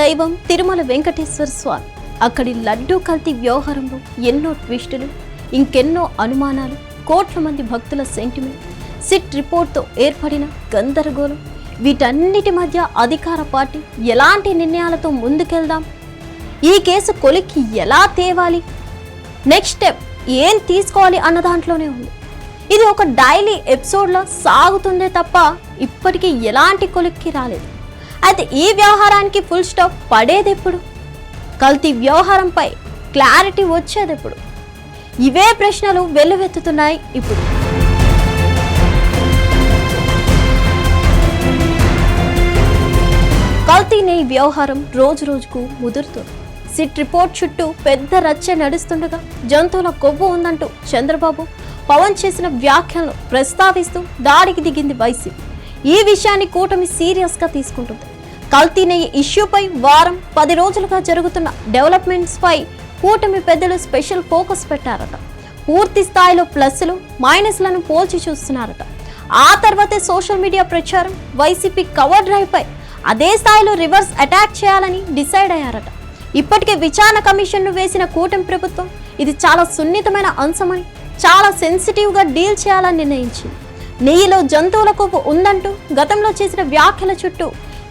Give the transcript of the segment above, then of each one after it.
దైవం తిరుమల వెంకటేశ్వర స్వామి. అక్కడి లడ్డూ కల్తీ వ్యవహారంలో ఎన్నో ట్విస్టులు, ఇంకెన్నో అనుమానాలు, కోట్ల మంది భక్తుల సెంటిమెంట్, సిట్ రిపోర్ట్తో ఏర్పడిన గందరగోళం, వీటన్నిటి మధ్య అధికార పార్టీ ఎలాంటి నిర్ణయాలతో ముందుకెళ్దాం, ఈ కేసు కొలిక్కి ఎలా తేవాలి, నెక్స్ట్ స్టెప్ ఏం తీసుకోవాలి అన్న దాంట్లోనే ఉంది. ఇది ఒక డైలీ ఎపిసోడ్లో సాగుతుందే తప్ప ఇప్పటికీ ఎలాంటి కొలిక్కి రాలేదు. అయితే ఈ వ్యవహారానికి ఫుల్ స్టాప్ పడేదెప్పుడు? కల్తీ వ్యవహారంపై క్లారిటీ వచ్చేదెప్పుడు? ఇవే ప్రశ్నలు వెల్లువెత్తుతున్నాయి ఇప్పుడు. కల్తీ నెయ్యి వ్యవహారం రోజు రోజుకు ముదురుతుంది. సిట్ రిపోర్ట్ చుట్టూ పెద్ద రచ్చ నడుస్తుండగా జంతువుల కొవ్వు ఉందంటూ చంద్రబాబు, పవన్ చేసిన వ్యాఖ్యలను ప్రస్తావిస్తూ దాడికి దిగింది వైసీపీ. ఈ విషయాన్ని కూటమి సీరియస్ గా తీసుకుంటుంది. కల్తీ నెయ్యి ఇష్యూపై వారం 10 రోజులుగా జరుగుతున్న డెవలప్మెంట్స్ పై కూటమి పెద్దలు స్పెషల్ ఫోకస్ పెట్టారట. పూర్తి స్థాయిలో ప్లస్లు మైనస్లను పోల్చి చూస్తున్నారట. ఆ తర్వాతే సోషల్ మీడియా ప్రచారం, వైసీపీ కవర్ డ్రైవ్ పై అదే స్థాయిలో రివర్స్ అటాక్ చేయాలని డిసైడ్ అయ్యారట. ఇప్పటికే విచారణ కమిషన్ను వేసిన కూటమి ప్రభుత్వం ఇది చాలా సున్నితమైన అంశమని, చాలా సెన్సిటివ్గా డీల్ చేయాలని నిర్ణయించింది. నెయ్యిలో జంతువుల కొవ్వు ఉందంటూ గతంలో చేసిన వ్యాఖ్యల చుట్టూ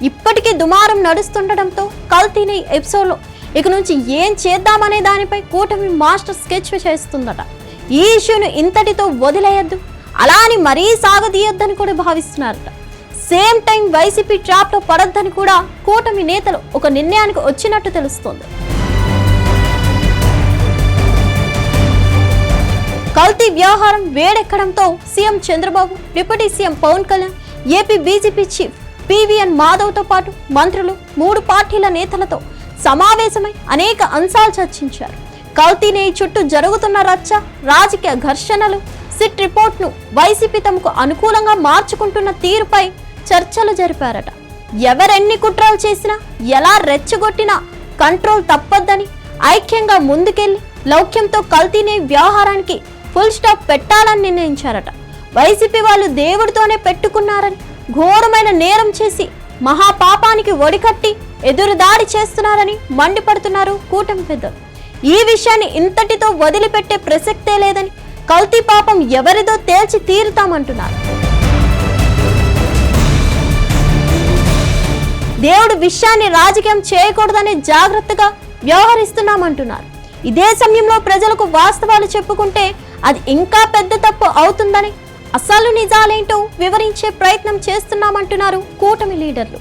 ఇప్పటికీ దుమారం నడుస్తుండటంతో కల్తీ నెయ్యి ఎపిసోడ్లో ఇక నుంచి ఏం చేద్దామనే దానిపై కూటమి మాస్టర్ స్కెచ్ చేస్తుందట. ఈ ఇష్యూను ఇంతటితో వదిలేయద్దు, అలా అని మరీ సాగదీయొద్దని కూడా భావిస్తున్నారట. సేమ్ టైం వైసీపీ ట్రాప్ లో పడొద్దని కూడా కూటమి నేతలు ఒక నిర్ణయానికి వచ్చినట్టు తెలుస్తోంది. కల్తీ వ్యవహారం వేడెక్కడంతో CM Chandrababu, deputy CM Pawan Kalyan, AP BJP chief PVN మాధవ్తో పాటు మంత్రులు, 3 పార్టీల నేతలతో సమావేశమై అనేక అంశాలు చర్చించారు. కల్తీ నెయ్యి చుట్టూ జరుగుతున్న రచ్చ, రాజకీయ ఘర్షణలు, సిట్ రిపోర్ట్ను వైసీపీ తమకు అనుకూలంగా మార్చుకుంటున్న తీరుపై చర్చలు జరిపారట. ఎవరెన్ని కుట్రలు చేసినా, ఎలా రెచ్చగొట్టినా కంట్రోల్ తప్పొద్దని, ఐక్యంగా ముందుకెళ్లి లౌక్యంతో కల్తీ నెయ్యి వ్యవహారానికి ఫుల్ స్టాప్ పెట్టాలని నిర్ణయించారట. వైసీపీ వాళ్ళు దేవుడితోనే పెట్టుకున్నారని, ఘోరమైన నేరం చేసి మహాపాపానికి ఒడికట్టి ఎదురుదాడి చేస్తున్నారని మండిపడుతున్నారు కూటమి పెద్దలు. ఈ విషయాన్ని ఇంతటితో వదిలిపెట్టే ప్రసక్తే లేదని, కల్తీ పాపం ఎవరిదో తేల్చి తీరుతామంటున్నారు. దేవుడు విషయాన్ని రాజకీయం చేయకూడదని జాగ్రత్తగా వ్యవహరిస్తున్నామంటున్నారు. ఇదే సమయంలో ప్రజలకు వాస్తవాలు చెప్పుకుంటే అది ఇంకా పెద్ద తప్పు అవుతుందని, అసలు నిజాలేంటో వివరించే ప్రయత్నం చేస్తున్నామంటున్నారు కూటమి లీడర్లు.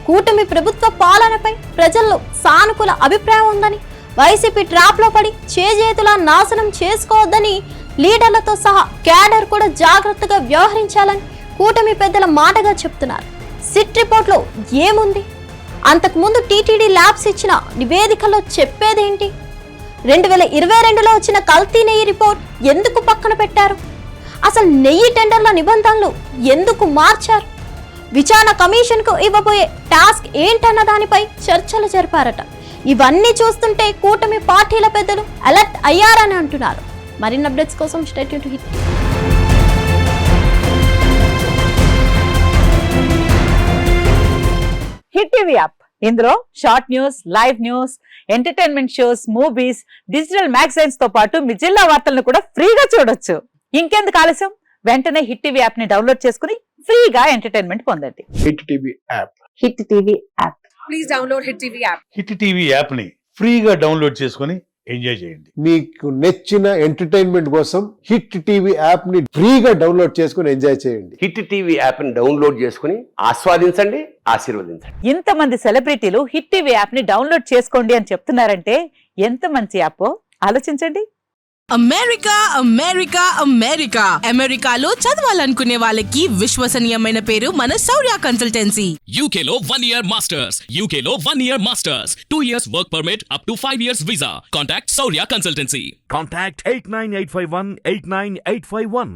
కూటమి ప్రభుత్వ పాలనపై ప్రజల్లో సానుకూల అభిప్రాయం ఉందని, వైసీపీ ట్రాప్ లో పడి చేజేతులా నాశనం చేసుకోవద్దని లీడర్లతో సహా క్యాడర్ కూడా జాగ్రత్తగా వ్యవహరించాలని కూటమి పెద్దల మాటగా చెప్తున్నారు. సిట్ రిపోర్ట్ లో ఏముంది? అంతకుముందు టీటీడీ ల్యాబ్స్ ఇచ్చిన నివేదికలో చెప్పేదేంటి? 2022లో వచ్చిన కల్తీ నెయ్యి రిపోర్ట్ ఎందుకు పక్కన పెట్టారు? అసలు నెయ్యి టెండర్ల నిబంధనలు ఎందుకు మార్చారు? విచారణ కమిషన్ కు ఇవ్వబోయే టాస్క్ ఏంటన్న దానిపై చర్చలు జరిపారట. ఇవన్నీ చూస్తుంటే కూటమి పార్టీల పెద్దలు అలర్ట్ అయ్యారని అంటున్నారు. మరిన్ని అప్డేట్స్ కోసం stay tune to hit. Hit TV app, ఇందులో short news, live news, entertainment shows, movies, digital magazines తో పాటు మీ జిల్లా వార్తలను కూడా ఫ్రీగా చూడొచ్చు. ఇంకెందుకు ఆలస్యం, వెంటనే హిట్ టీవీ యాప్ ని డౌన్లోడ్ చేసుకుని ఫ్రీగా ఎంటర్టైన్మెంట్ పొందండి. Hit TV app. Hit TV app. Please download hit TV app. Hit TV app ని ఫ్రీగా డౌన్లోడ్ చేసుకుని ఎంజాయ్ చేయండి. మీకు నచ్చిన ఎంటర్టైన్మెంట్ కోసం హిట్ టీవీ యాప్ ని ఫ్రీగా డౌన్లోడ్ చేసుకుని ఎంజాయ్ చేయండి. హిట్ టీవీ యాప్ ని డౌన్లోడ్ చేసుకుని ఆస్వాదించండి, ఆశీర్వదించండి. ఇంతమంది సెలబ్రిటీలు హిట్ టీవీ యాప్ ని డౌన్లోడ్ చేసుకోండి అని చెప్తున్నారంటే ఎంత మంచి యాప్ ఆలోచించండి. అమెరికా అమెరికా అమెరికా అమెరికాలో చదవాలనుకునే వాళ్ళకి విశ్వసనీయమైన పేరు మన శౌర్య కన్సల్టెన్సీ. UK లో 1 year masters, UK లో 1 year masters, 2 years work permit up to 5 years visa. Contact Saurya Consultancy. Contact 89851 89851.